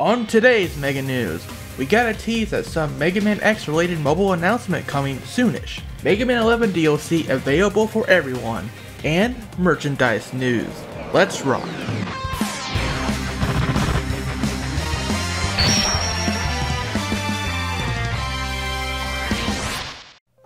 On today's Mega News, we got a tease at some Mega Man X related mobile announcement coming soonish, Mega Man 11 DLC available for everyone, and merchandise news. Let's rock!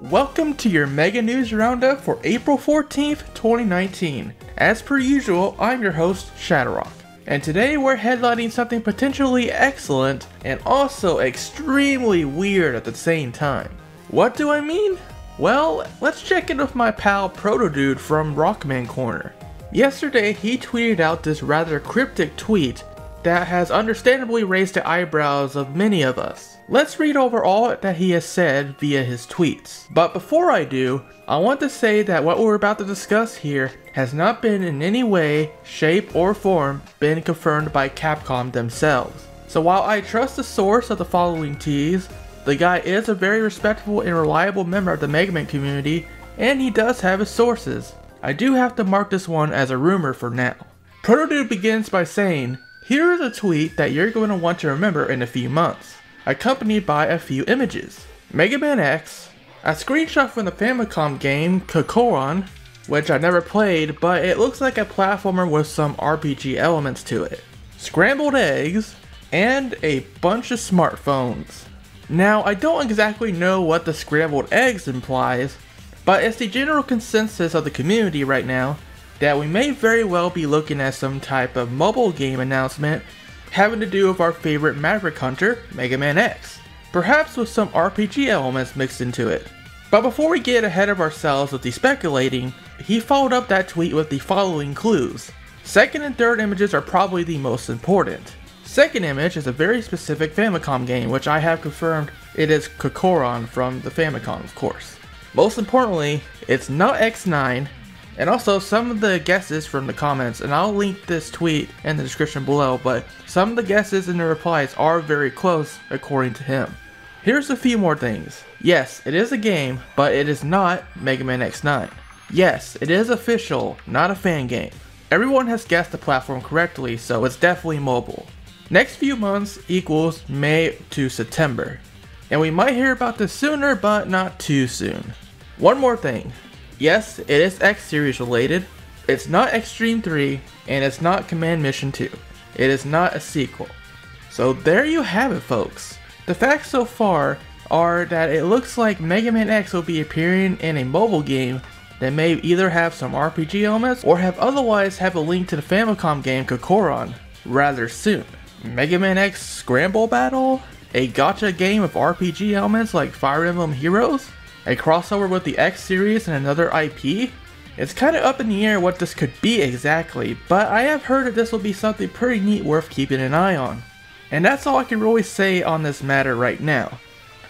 Welcome to your Mega News Roundup for April 14th, 2019. As per usual, I'm your host, ShadowRock. And today we're headlining something potentially excellent and also extremely weird at the same time. What do I mean? Well, let's check in with my pal Protodude from Rockman Corner. Yesterday he tweeted out this rather cryptic tweet that has understandably raised the eyebrows of many of us. Let's read over all that he has said via his tweets. But before I do, I want to say that what we're about to discuss here has not been in any way, shape, or form been confirmed by Capcom themselves. So while I trust the source of the following tease, the guy is a very respectable and reliable member of the Mega Man community, and he does have his sources. I do have to mark this one as a rumor for now. Protodude begins by saying, "Here is a tweet that you're going to want to remember in a few months, accompanied by a few images. Mega Man X, a screenshot from the Famicom game Kokoron, which I never played, but it looks like a platformer with some RPG elements to it, scrambled eggs, and a bunch of smartphones." Now, I don't exactly know what the scrambled eggs implies, but it's the general consensus of the community right now that we may very well be looking at some type of mobile game announcement having to do with our favorite Maverick Hunter, Mega Man X, perhaps with some RPG elements mixed into it. But before we get ahead of ourselves with the speculating, he followed up that tweet with the following clues. Second and third images are probably the most important. Second image is a very specific Famicom game, which I have confirmed it is Kokoron from the Famicom, of course. Most importantly, it's not X9, and also some of the guesses from the comments, and I'll link this tweet in the description below, but some of the guesses in the replies are very close according to him. Here's a few more things. Yes, it is a game, but it is not Mega Man X9. Yes, it is official, not a fan game. Everyone has guessed the platform correctly, so it's definitely mobile. Next few months equals May to September. And we might hear about this sooner, but not too soon. One more thing. Yes, it is X series related. It's not Extreme 3, and it's not Command Mission 2. It is not a sequel. So there you have it, folks. The facts so far are that it looks like Mega Man X will be appearing in a mobile game that may either have some RPG elements or otherwise have a link to the Famicom game Kokoron rather soon. Mega Man X Scramble Battle? A gacha game with RPG elements like Fire Emblem Heroes? A crossover with the X series and another IP? It's kinda up in the air what this could be exactly, but I have heard that this will be something pretty neat worth keeping an eye on. And that's all I can really say on this matter right now.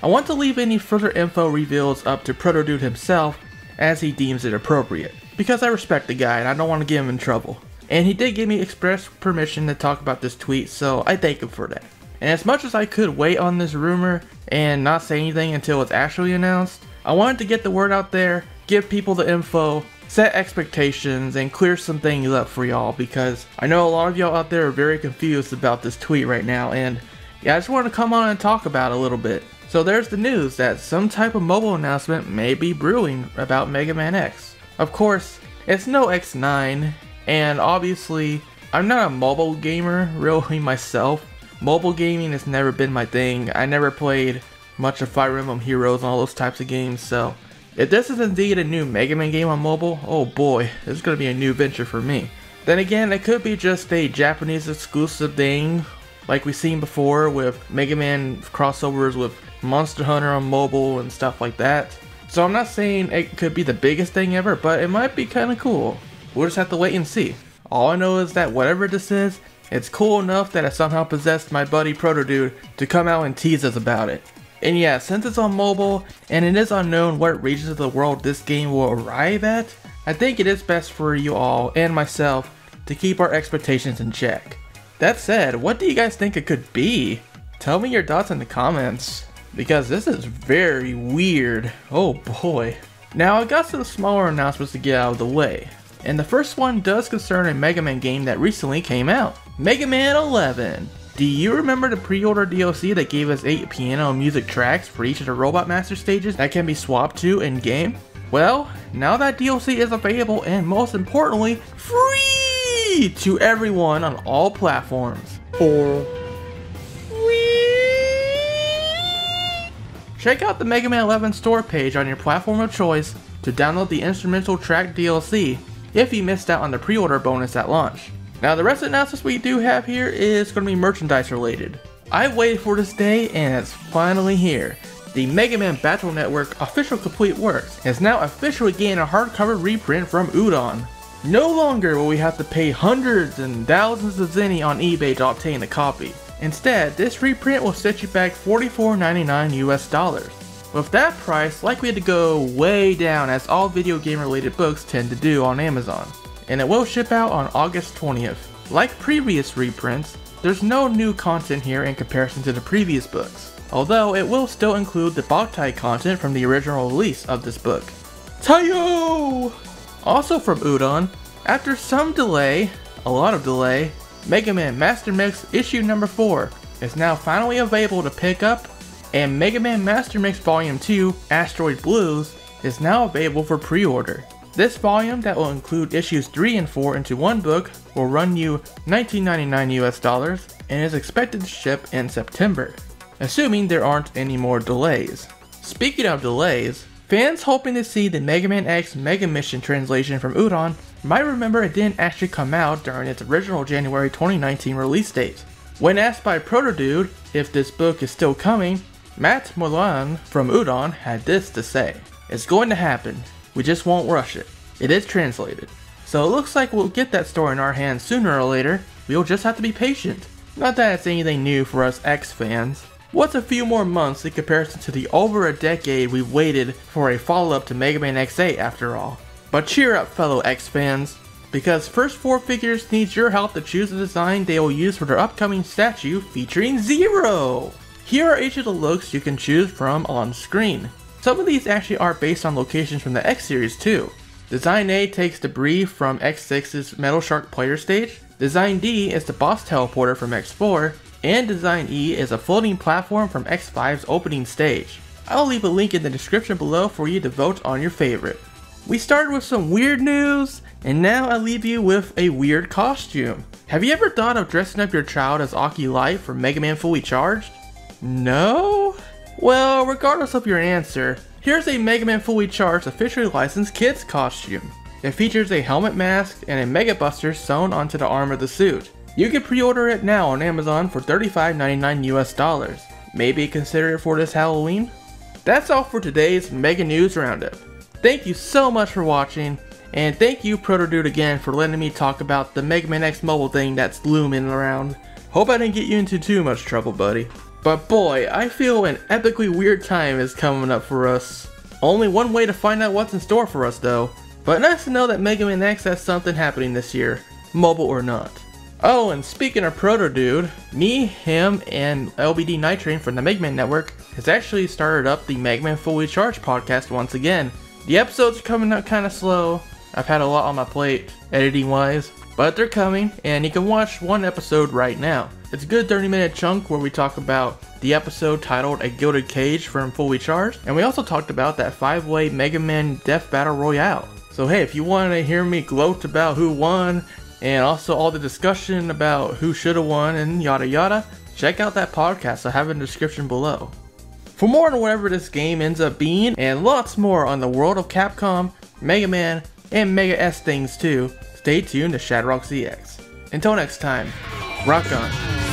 I want to leave any further info reveals up to Protodude himself as he deems it appropriate, because I respect the guy and I don't want to get him in trouble. And he did give me express permission to talk about this tweet, so I thank him for that. And as much as I could wait on this rumor and not say anything until it's actually announced, I wanted to get the word out there, give people the info, set expectations, and clear some things up for y'all, because I know a lot of y'all out there are very confused about this tweet right now, and yeah, I just wanted to come on and talk about it a little bit. So there's the news that some type of mobile announcement may be brewing about Mega Man X. Of course, it's no X9, and obviously, I'm not a mobile gamer really myself. Mobile gaming has never been my thing. I never played much of Fire Emblem Heroes and all those types of games, so if this is indeed a new Mega Man game on mobile, oh boy, this is going to be a new venture for me. Then again, it could be just a Japanese exclusive thing, like we've seen before with Mega Man crossovers with Monster Hunter on mobile and stuff like that. So I'm not saying it could be the biggest thing ever, but it might be kind of cool. We'll just have to wait and see. All I know is that whatever this is, it's cool enough that I somehow possessed my buddy Protodude to come out and tease us about it. And yeah, since it's on mobile, and it is unknown what regions of the world this game will arrive at, I think it is best for you all, and myself, to keep our expectations in check. That said, what do you guys think it could be? Tell me your thoughts in the comments, because this is very weird. Oh boy. Now I got some smaller announcements to get out of the way. And the first one does concern a Mega Man game that recently came out. Mega Man 11. Do you remember the pre-order DLC that gave us 8 piano and music tracks for each of the Robot Master stages that can be swapped to in-game? Well, now that DLC is available and most importantly, free to everyone on all platforms. Check out the Mega Man 11 store page on your platform of choice to download the instrumental track DLC if you missed out on the pre-order bonus at launch. Now the rest of the announcements we do have here is going to be merchandise related. I've waited for this day and it's finally here. The Mega Man Battle Network official complete works has now officially gained a hardcover reprint from Udon. No longer will we have to pay hundreds and thousands of zenny on eBay to obtain a copy. Instead, this reprint will set you back $44.99 US. With that price, likely to go way down as all video game related books tend to do on Amazon. And it will ship out on August 20th. Like previous reprints, there's no new content here in comparison to the previous books, although it will still include the Boktai content from the original release of this book. Tayo! Also from Udon, after some delay, a lot of delay, Mega Man Master Mix issue number 4 is now finally available to pick up, and Mega Man Master Mix Volume 2 Asteroid Blues is now available for pre-order. This volume that will include issues 3 and 4 into one book will run you $19.99 US and is expected to ship in September, assuming there aren't any more delays. Speaking of delays, fans hoping to see the Mega Man X Mega Mission translation from Udon might remember it didn't actually come out during its original January 2019 release date. When asked by Protodude if this book is still coming, Matt Molan from Udon had this to say: "It's going to happen, we just won't rush it. It is translated. So it looks like we'll get that story in our hands sooner or later, we'll just have to be patient." Not that it's anything new for us X fans. What's a few more months in comparison to the over a decade we've waited for a follow-up to Mega Man X8 after all? But cheer up fellow X fans, because First 4 Figures needs your help to choose the design they will use for their upcoming statue featuring Zero! Here are each of the looks you can choose from on screen. Some of these actually are based on locations from the X series too. Design A takes debris from X6's Metal Shark player stage, Design D is the boss teleporter from X4, and Design E is a floating platform from X5's opening stage. I'll leave a link in the description below for you to vote on your favorite. We started with some weird news, and now I leave you with a weird costume. Have you ever thought of dressing up your child as Aki Light from Mega Man Fully Charged? No? Well, regardless of your answer, here's a Mega Man Fully Charged officially licensed kids costume. It features a helmet mask and a Mega Buster sewn onto the arm of the suit. You can pre-order it now on Amazon for $35.99 US. Maybe consider it for this Halloween? That's all for today's Mega News Roundup. Thank you so much for watching, and thank you Protodude again for letting me talk about the Mega Man X mobile thing that's looming around. Hope I didn't get you into too much trouble, buddy. But boy, I feel an epically weird time is coming up for us. Only one way to find out what's in store for us though. But nice to know that Mega Man X has something happening this year, mobile or not. Oh, and speaking of Protodude, me, him, and LBD Nitrain from the Mega Man Network has actually started up the Mega Man Fully Charged podcast once again. The episodes are coming out kinda slow. I've had a lot on my plate, editing wise, but they're coming, and you can watch one episode right now. It's a good 30-minute chunk where we talk about the episode titled A Gilded Cage from Fully Charged, and we also talked about that 5-way Mega Man Death Battle Royale. So hey, if you want to hear me gloat about who won, and also all the discussion about who should have won and yada yada, check out that podcast I have in the description below. For more on whatever this game ends up being, and lots more on the world of Capcom, Mega Man, and Mega S things too, stay tuned to ShadowRockZX. Until next time, rock on.